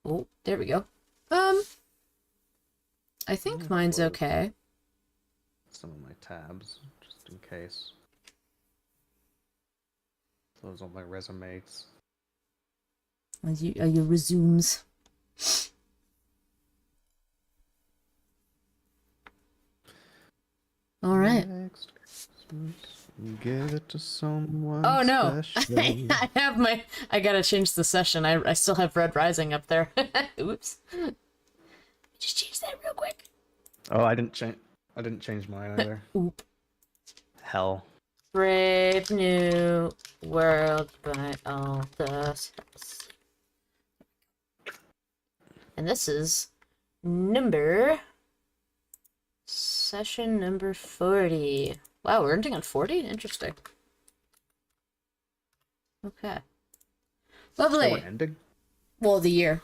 Oh, there we go. I think mine's Close okay. some of my tabs, just in case. Those are my resumes. Are your resumes? All right. Next Christmas, give it to someone Oh no! special. I gotta change the session. I still have Red Rising up there. Oops. Just change that real quick. Oh, I didn't change mine either. Oop. Hell. Brave New World by all the stars. And this is session number 40. Wow, we're ending on 40? Interesting. Okay. Lovely. So we're ending? Well, the year.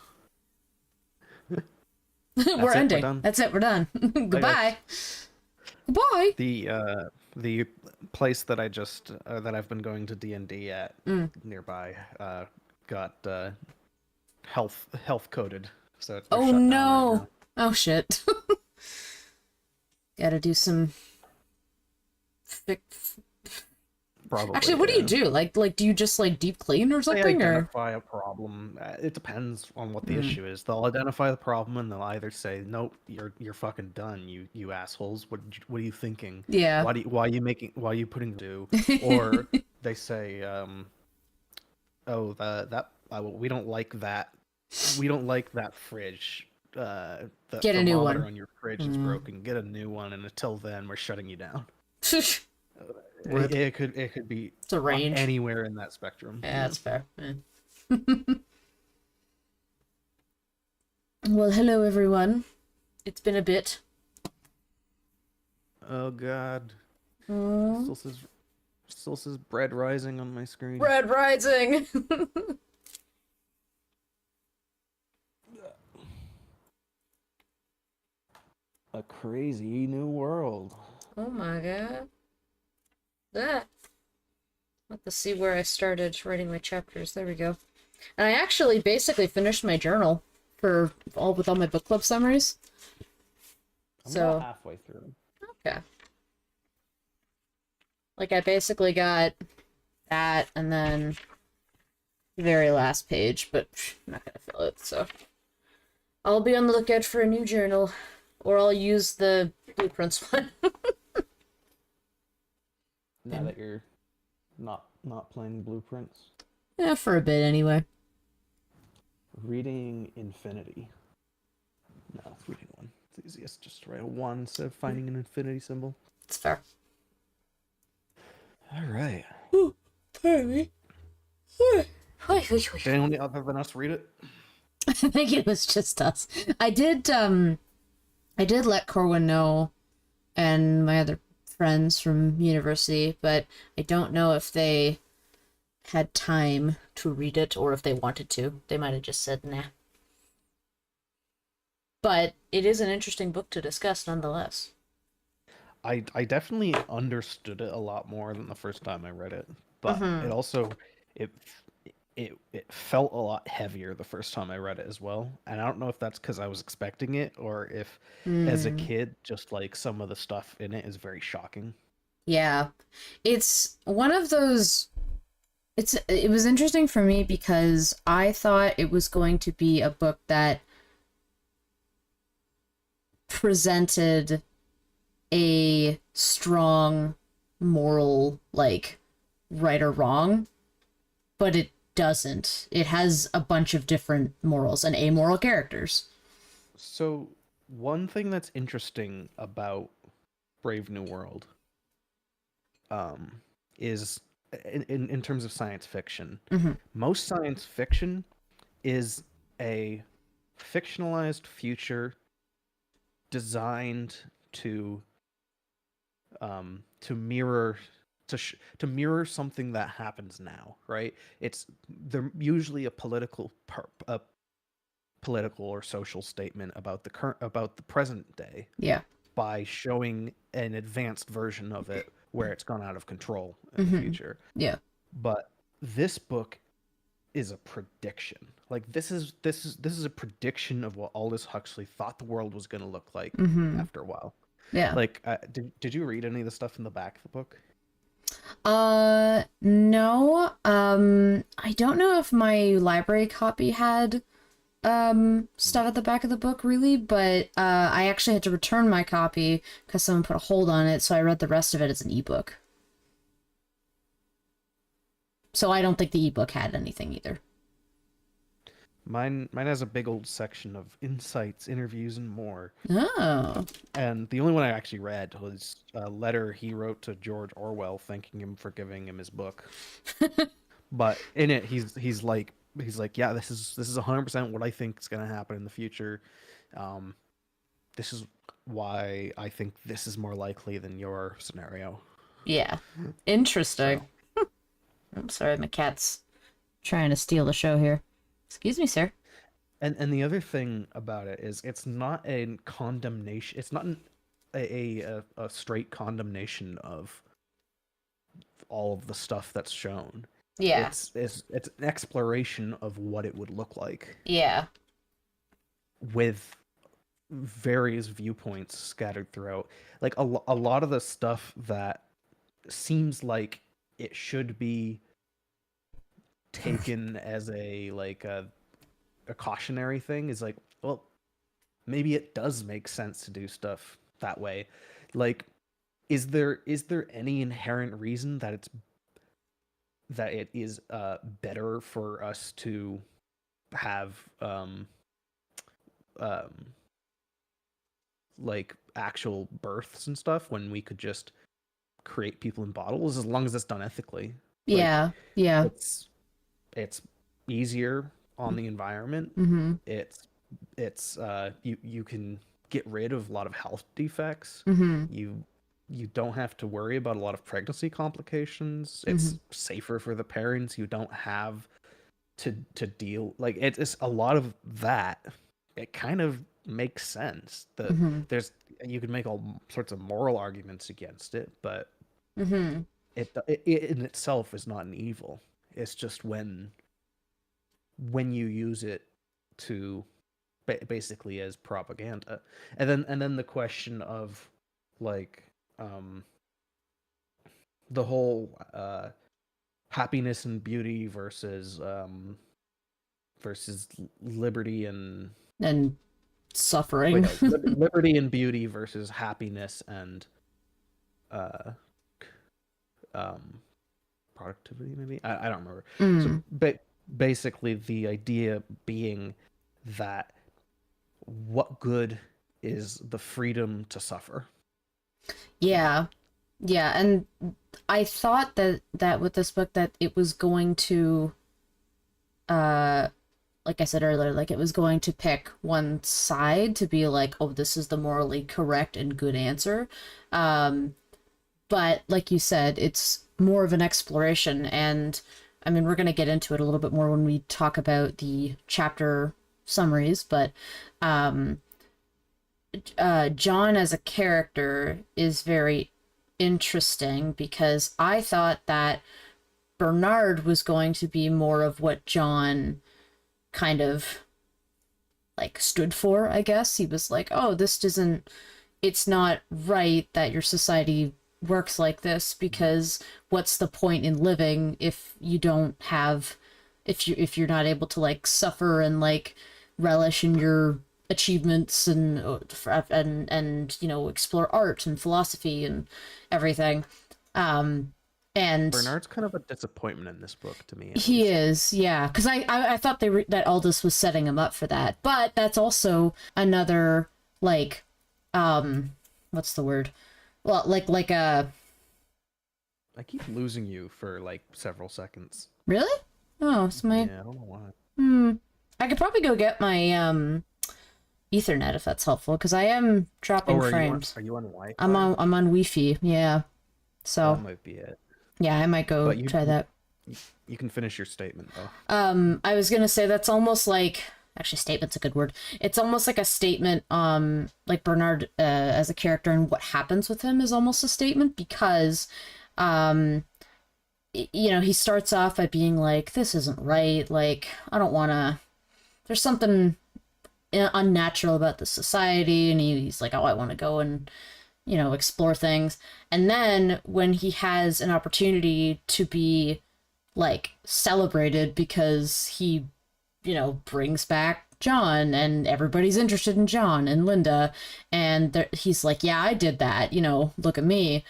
We're ending. We're done. That's it, we're done. Goodbye. Goodbye. The place that that I've been going to D&D at nearby got health coded. So it's Oh no. Oh shit. Gotta do some Probably. Actually, what do you do? Like do you just deep clean or something? They identify a problem. It depends on what the issue is. They'll identify the problem and they'll either say, "Nope, you're fucking done, you assholes. What are you thinking? Yeah. Why are you putting do?" Or they say, "Oh, we don't like that. We don't like that fridge. The Get a new thermometer one on your fridge is broken. Get a new one, and until then, we're shutting you down." It could be It's a range. anywhere in that spectrum. Yeah, that's fair. Yeah. Well, hello everyone. It's been a bit. Oh god. Still says bread rising on my screen. Red Rising. A crazy new world. Oh my god. That. Let us see where I started writing my chapters. There we go. And I actually basically finished my journal with all my book club summaries. I'm about halfway through. Okay. I basically got that and then the very last page, but I'm not gonna fill it, so I'll be on the lookout for a new journal, or I'll use the blueprints one. Now that you're not playing blueprints. Yeah, for a bit anyway. Reading infinity. No, it's reading one. It's easiest just to write a 1 instead of finding an infinity symbol. It's fair. Alright. Ooh, pardon me. Did anyone other than us read it? I think it was just us. I did let Corwin know and my other friends from university, but I don't know if they had time to read it or if they wanted to. They might have just said nah. But it is an interesting book to discuss nonetheless. I definitely understood it a lot more than the first time I read it, but it also it felt a lot heavier the first time I read it as well. And I don't know if that's because I was expecting it or if as a kid just some of the stuff in it is very shocking. Yeah. It's one of those it was interesting for me because I thought it was going to be a book that presented a strong moral right or wrong, but it doesn't. It has a bunch of different morals and amoral characters. So one thing that's interesting about Brave New World is in terms of science fiction. Most science fiction is a fictionalized future designed to mirror something that happens now, right? They're usually a political or social statement about the present day. Yeah. By showing an advanced version of it where it's gone out of control in the future. Yeah. But this book is a prediction. Like this is a prediction of what Aldous Huxley thought the world was going to look like Mm-hmm. after a while. Yeah. Like, did you read any of the stuff in the back of the book? No. I don't know if my library copy had stuff at the back of the book really, but I actually had to return my copy because someone put a hold on it, so I read the rest of it as an ebook. So I don't think the ebook had anything either. Mine has a big old section of insights, interviews, and more. Oh. And the only one I actually read was a letter he wrote to George Orwell thanking him for giving him his book. But in it, he's like, yeah, this is 100% what I think is gonna happen in the future. Um, this is why I think this is more likely than your scenario. Yeah. So, Interesting. I'm sorry, my cat's trying to steal the show here. Excuse me, sir. and the other thing about it is it's not a condemnation. It's not a straight condemnation of all of the stuff that's shown. Yeah. It's an exploration of what it would look like Yeah. with various viewpoints scattered throughout. Like a lot of the stuff that seems like it should be taken as a cautionary thing is like, well, maybe it does make sense to do stuff that way. Like, is there any inherent reason that it is better for us to have um like actual births and stuff when we could just create people in bottles as long as it's done ethically? Like, Yeah. Yeah. it's it's easier on the environment. Mm-hmm. You can get rid of a lot of health defects. Mm-hmm. You don't have to worry about a lot of pregnancy complications. Mm-hmm. It's safer for the parents. You don't have to deal, like, it's a lot of that. It kind of makes sense. Mm-hmm. There's You could make all sorts of moral arguments against it, but Mm-hmm. it in itself is not an evil. It's just when you use it to basically as propaganda. And then the question of, like, the whole happiness and beauty versus liberty and And wait, suffering. no, liberty and beauty versus happiness and uh um productivity, maybe. I don't remember. So Mm. basically the idea being that what good is the freedom to suffer? Yeah. Yeah. And I thought that with this book that it was going to uh like I said earlier, like it was going to pick one side to be like, oh, this is the morally correct and good answer. Um, but like you said, it's more of an exploration. And I mean, we're going to get into it a little bit more when we talk about the chapter summaries, but um, John as a character is very interesting because I thought that Bernard was going to be more of what John kind of like stood for, I guess. He was like, oh, this doesn't, it's not right that your society works like this because what's the point in living if you don't have, if you're not able to like suffer and like relish in your achievements and you know explore art and philosophy and everything. um and Bernard's kind of a disappointment in this book, to me at he least. is, yeah, because I thought that Aldous was setting him up for that, but that's also another like, um, what's the word? Well, like a I keep losing you for like several seconds. really? Oh, it's my Yeah, I don't know why. hmm. I could probably go get my Ethernet if that's helpful because I am Oh, dropping frames. are you on Wi-Fi? I'm on Wi-Fi, yeah. That So might be it. yeah, I might go But try that. you can finish your statement though. I was gonna say that's almost like actually statement's a good word. It's almost like a statement. Like Bernard as a character and what happens with him is almost a statement because, um, you know, he starts off by being like, this isn't right. Like, I don't want to, there's something unnatural about the society. And he's like, oh, I want to go and, you know, explore things. And then when he has an opportunity to be like celebrated because he, you know, brings back John and everybody's interested in John and Linda, and he's like, yeah, I did that, you know, look at me.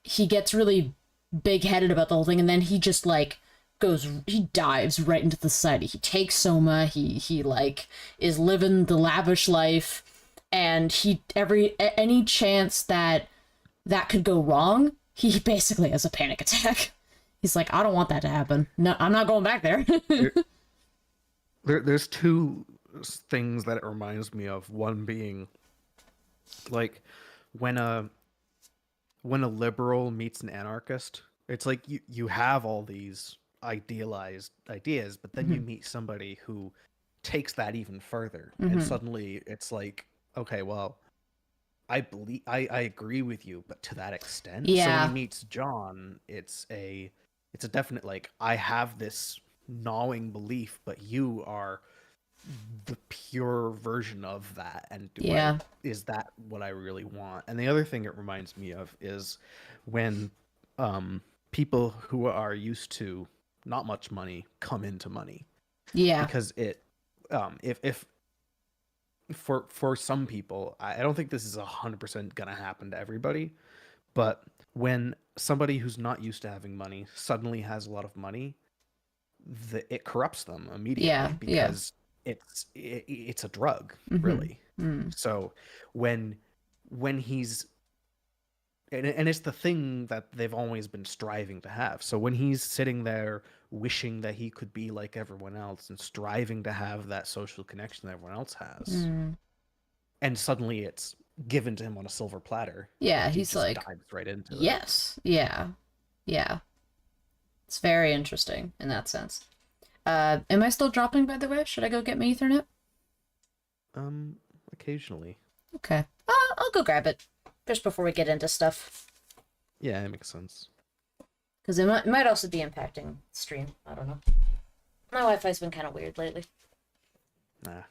He gets really big headed about the whole thing, and then he just like he dives right into the society. He takes Soma, he like is living the lavish life, and he any chance that that could go wrong, he basically has a panic attack. He's like, I don't want that to happen. No, I'm not going back there. There's two things that it reminds me of. One being like when a liberal meets an anarchist, it's like you have all these idealized ideas, but then you meet somebody who takes that even further, and suddenly it's like, okay, well, I agree with you, but to that extent. So when Yeah. he meets John, it's a definite like, I have this gnawing belief, but you are the pure version of that, and Yeah. is that what I really want? And the other thing it reminds me of is when people who are used to not much money come into money, Yeah. because it if for some people, I don't think this is 100% gonna happen to everybody, but when somebody who's not used to having money suddenly has a lot of money, it corrupts them immediately, Yeah. Yeah. because it's a drug, Mm-hmm. really. Mm. So when he's and it's the thing that they've always been striving to have. So when he's sitting there wishing that he could be like everyone else and striving to have that social connection that everyone else has, Mm. and suddenly it's given to him on a silver platter, Yeah, he he's just like, dives right into it. yes. Yeah. Yeah. It's very interesting in that sense. Am I still dropping, by the way? Should I go get my Ethernet? Um, Occasionally. Okay. I'll go grab it just before we get into stuff. Yeah, it makes sense. Because it might also be impacting stream. I don't know. My Wi-Fi's been kind of weird lately. Nah.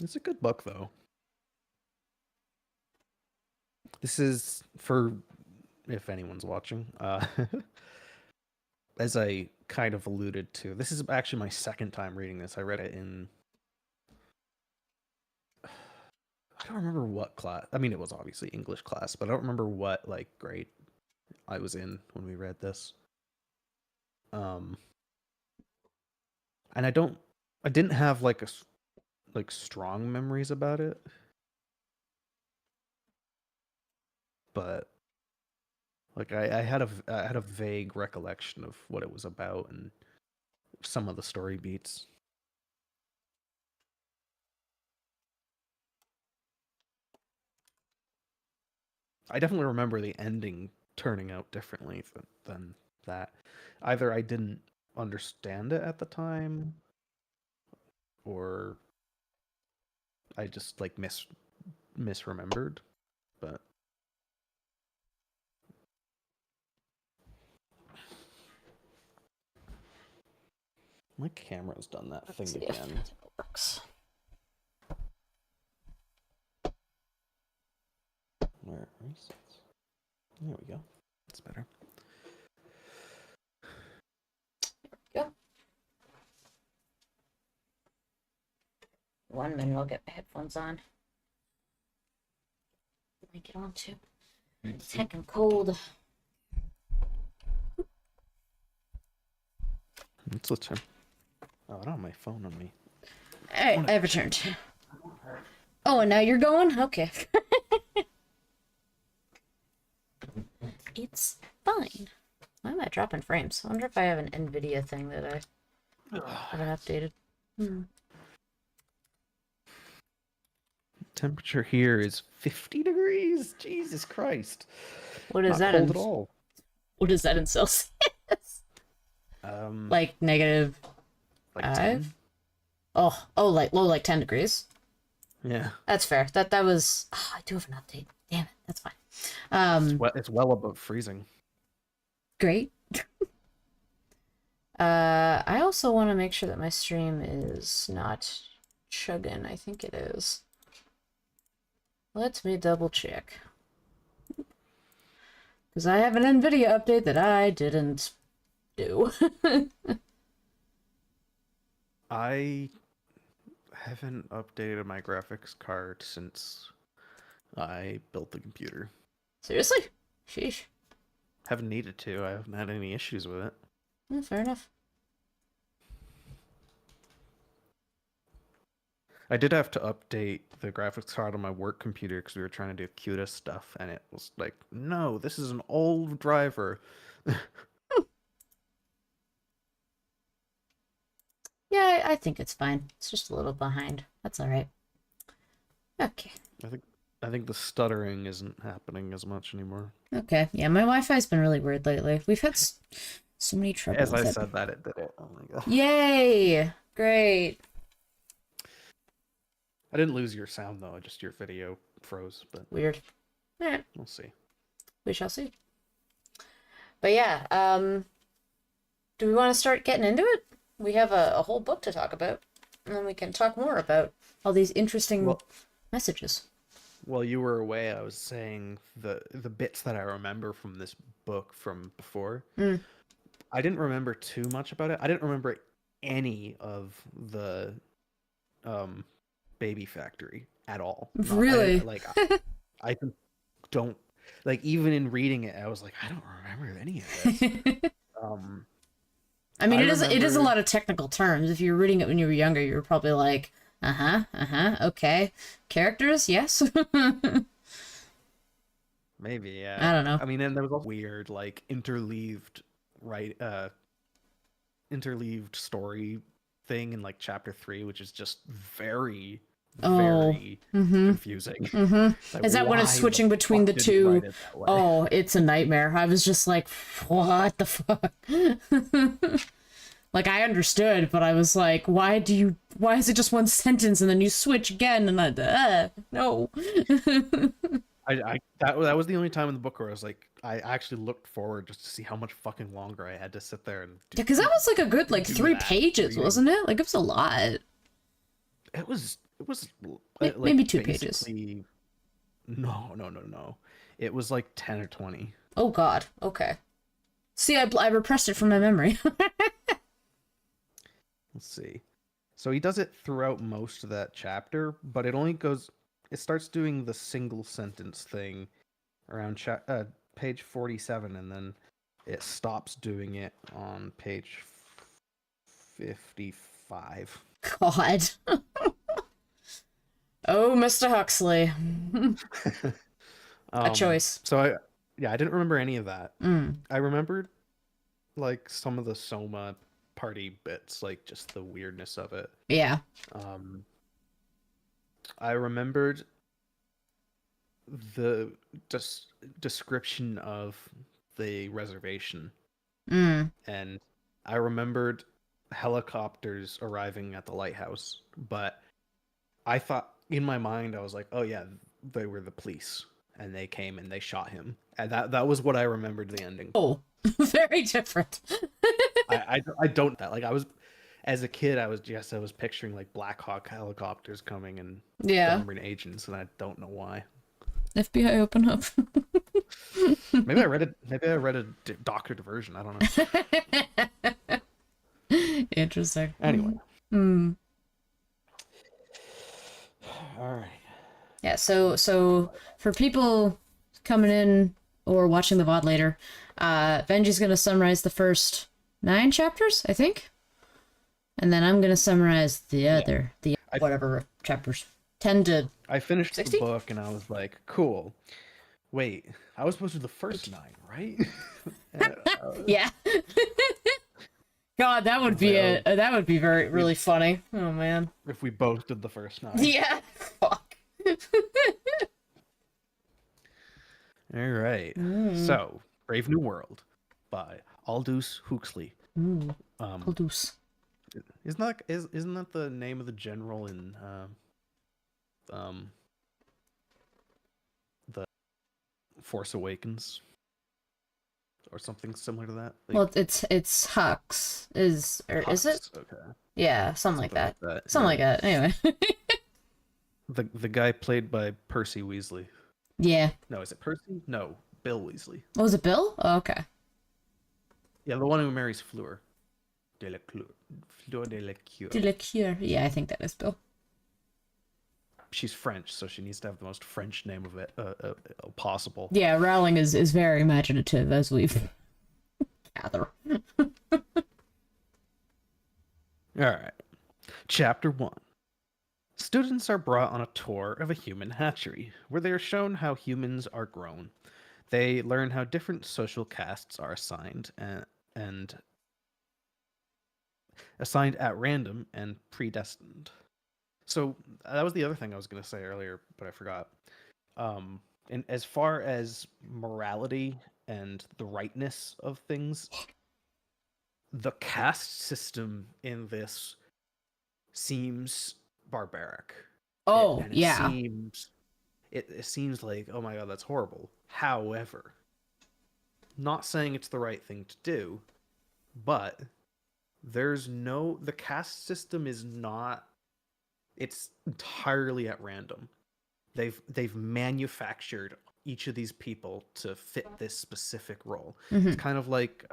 It's a good book, though. This is for, if anyone's watching, as I kind of alluded to, this is actually my second time reading this. I read it in, I don't remember what class. I mean, it was obviously English class, but I don't remember what like grade I was in when we read this. Um, and I didn't have like strong memories about it, but like I had a vague recollection of what it was about and some of the story beats. I definitely remember the ending turning out differently than that. Either I didn't understand it at the time, or I just like misremembered. But my camera's done that Let's thing see if again. it works. Where is it? There we go. That's better. Go. 1 minute, I'll get my headphones on. Let me get on too. It's heckin' cold. Let's return. Oh, I don't have my phone on me. Alright, I've returned. Oh, and now you're going? Okay. It's fine. Why am I dropping frames? I wonder if I have an NVIDIA thing that I haven't updated. Temperature here is 50 degrees. Jesus Christ. What is Not that cold in? at all. What is that in Celsius? Like negative Like 10? 5? Oh, like 10 degrees. Yeah. That's fair. That was. Oh, I do have an update. Damn it. That's fine. It's well above freezing. Great. I also want to make sure that my stream is not chugging. I think it is. Let me double check. Because I have an NVIDIA update that I didn't do. I haven't updated my graphics card since I built the computer. Seriously? Sheesh. Haven't needed to. I haven't had any issues with it. Fair enough. I did have to update the graphics card on my work computer because we were trying to do CUDA stuff, and it was like, no, this is an old driver. Yeah, I think it's fine. It's just a little behind. That's all right. Okay. I think the stuttering isn't happening as much anymore. Okay. Yeah, my Wi-Fi's been really weird lately. We've had so many troubles. As I said that, it did it. Oh my god. Yay! Great. I didn't lose your sound though, just your video froze, but Weird. Eh, we'll see. we shall see. But yeah, do we want to start getting into it? We have a whole book to talk about, and then we can talk more about all these interesting messages. While you were away, I was saying the bits that I remember from this book from before. I didn't remember too much about it. I didn't remember any of the baby factory at all. Really? I don't like, even in reading it, I was like, I don't remember any of this. I mean, it is a lot of technical terms. If you were reading it when you were younger, you were probably like, okay. Characters, yes. Maybe, yeah. I don't know. I mean, and there was a weird, like, interleaved story thing in like chapter 3, which is just very confusing. Like, is that when it's switching between the two? Oh, it's a nightmare. I was just like, what the fuck? Like, I understood, but I was like, why is it just one sentence and then you switch again? And no. That was the only time in the book where I was like, I actually looked forward just to see how much fucking longer I had to sit there and yeah, because that was like a good 3 pages, reading. wasn't it? Like, it was a lot. It was like, maybe 2 pages. No. It was like 10 or 20. Oh god. Okay. See, I repressed it from my memory. Let's see. So he does it throughout most of that chapter, but it starts doing the single sentence thing around page 47, and then it stops doing it on page 55. God. Oh, Mr. Huxley. A choice. So I didn't remember any of that. I remembered like some of the Soma party bits, like just the weirdness of it. Yeah. I remembered the description of the reservation. And I remembered helicopters arriving at the lighthouse, but I thought in my mind, I was like, oh yeah, they were the police and they came and they shot him. And that was what I remembered the ending. Oh, very different. I don't that like I was as a kid I was picturing like Black Hawk helicopters coming and government agents, and I don't know why. FBI, open up. Maybe I read a Doctor Diversion. I don't know. Interesting. Anyway. All right. Yeah. So for people coming in or watching the VOD later, Benji's gonna summarize the first 9 chapters, I think, and then I'm gonna summarize the whatever chapters 10 to. I finished 60? the book and I was like, cool. Wait, I was supposed to do the first 9, right? Yeah. God, that would be that would be really funny. Oh man. If we both did the first 9. Yeah. Fuck. All right. So, Brave New World by Aldous Huxley. Aldous. isn't that the name of the general in um the Force Awakens or something similar to that? Well, Like it's Hux or is it? Hux. Okay, Yeah, something like something that. like that. Something Yeah, like that. Anyway. the guy played by Percy Weasley. Yeah. No, is it Percy? No, Bill Weasley. What was it, Bill? Oh, okay. Yeah, the one who marries Fleur de la Cour. Fleur de la De Cour. la Cure. Yeah, I think that is Bill. She's French, so she needs to have the most French name of it possible. Yeah, Rowling is very imaginative, as we've gathered. All right. Chapter 1. Students are brought on a tour of a human hatchery, where they are shown how humans are grown. They learn how different social castes are and assigned at random and predestined. So that was the other thing I was going to say earlier, but I forgot. And as far as morality and the rightness of things, the caste system in this seems barbaric. Oh, And yeah. it seems like, oh my god, that's horrible. However, not saying it's the right thing to do, but the caste system is not, it's entirely at random. They've manufactured each of these people to fit this specific role. Mm-hmm. It's kind of like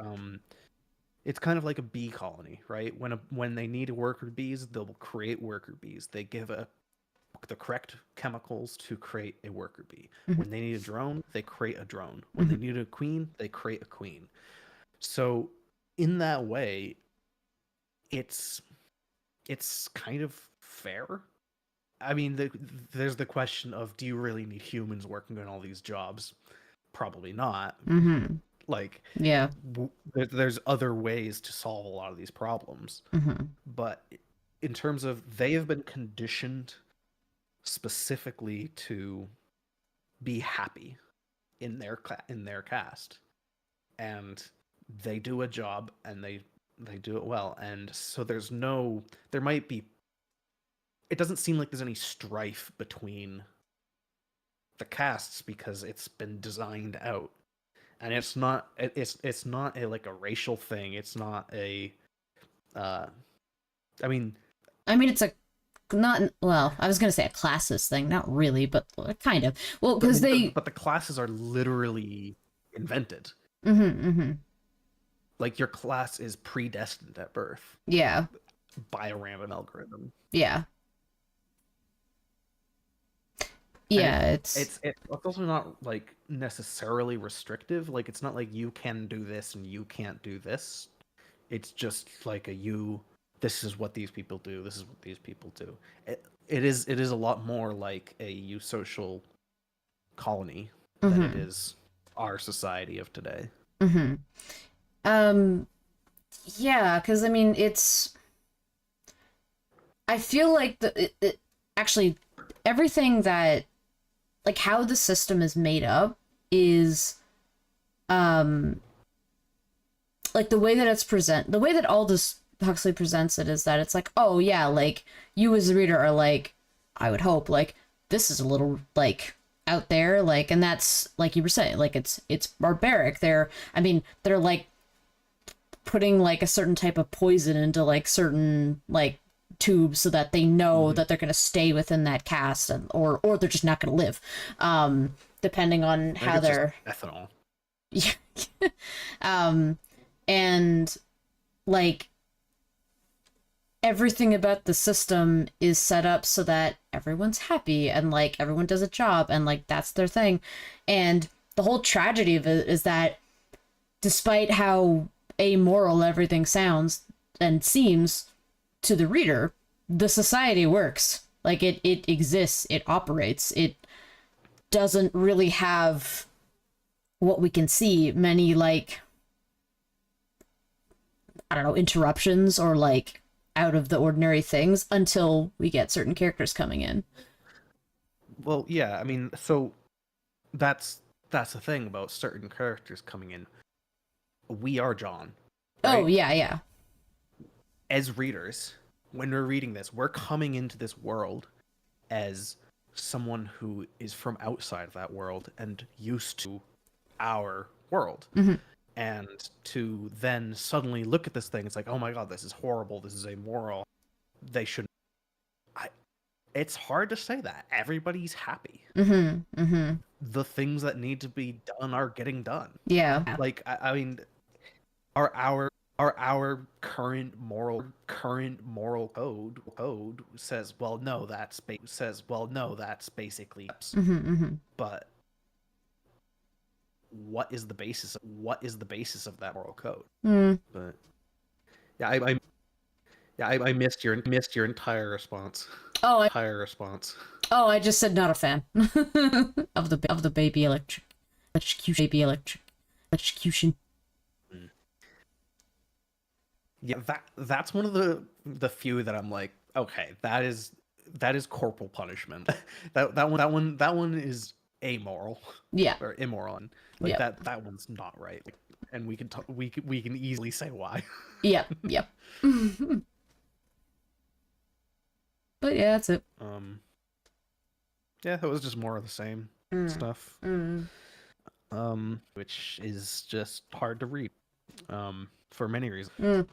a bee colony, right? When they need worker bees, they'll create worker bees. They give the correct chemicals to create a worker bee. Mm-hmm. When they need a drone, they create a drone. When Mm-hmm. they need a queen, they create a queen. So in that way, it's kind of fair. I mean, there's the question of, do you really need humans working on all these jobs? Probably not. Mm-hmm. Like, Yeah. there's other ways to solve a lot of these problems. Mm-hmm. But in terms of, they have been conditioned specifically to be happy in their cast, and they do a job and they do it well, and so there might be, it doesn't seem like there's any strife between the casts because it's been designed out, and it's not a like a racial thing. It's not a I mean, it's a not well. I was gonna say a classist thing, not really, but kind of. Well, but because they. but the classes are literally invented. Mm-hmm, mm-hmm. Like, your class is predestined at birth Yeah. by a random algorithm. Yeah. And Yeah. it's also not like necessarily restrictive. Like, it's not like you can do this and you can't do this. It's just like this is what these people do. This is what these people do. It is a lot more like a eusocial colony than it is our society of today. Mm-hmm. Yeah, because I mean, I feel like actually everything that, like, how the system is made up is, like, the way that Aldous Huxley presents it is that it's like, oh yeah, like, you as a reader are like, I would hope, like, this is a little, like, out there, like, and that's, like you were saying, like, it's barbaric. They're like putting, like, a certain type of poison into, like, certain, like, tubes so that they know that they're going to stay within that cast, or they're just not going to live, depending on how they're ethanol. Yeah. And, like, everything about the system is set up so that everyone's happy and, like, everyone does a job and, like, that's their thing. And the whole tragedy of it is that despite how amoral everything sounds and seems to the reader, the society works. Like, it exists, it operates, it doesn't really have what we can see many, like, I don't know, interruptions or, like, out of the ordinary things until we get certain characters coming in. Well, yeah, I mean, so that's the thing about certain characters coming in. We are John. Right? Oh, right? yeah, yeah. as readers, when we're reading this, we're coming into this world as someone who is from outside of that world and used to our world. Mm-hmm. And to then suddenly look at this thing, it's like, oh my god, this is horrible, this is immoral, they shouldn't. It's hard to say that. Everybody's happy. Mm-hmm. Mm-hmm. The things that need to be done are getting done. Yeah. Like, I mean, our current moral code says, well, no, that's basically. Mm-hmm. Mm-hmm. But what is the basis of that moral code? Mm. But yeah, I missed your entire response. Oh, I just said not a fan of the baby electrocution. Yeah, that's one of the few that I'm like, okay, that is corporal punishment. that one is amoral. Yeah. Or immoral. Like Yep. that one's not right. Like, and we can easily say why. Yep. Yep. But yeah, that's it. Yeah, it was just more of the same stuff. Which is just hard to read. For many reasons.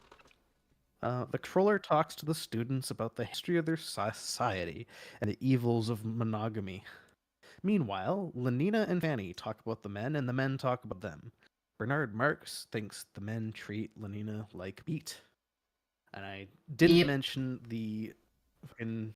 The controller talks to the students about the history of their society and the evils of monogamy. Meanwhile, Lenina and Fanny talk about the men, and the men talk about them. Bernard Marx thinks the men treat Lenina like meat. And I didn't mention the fucking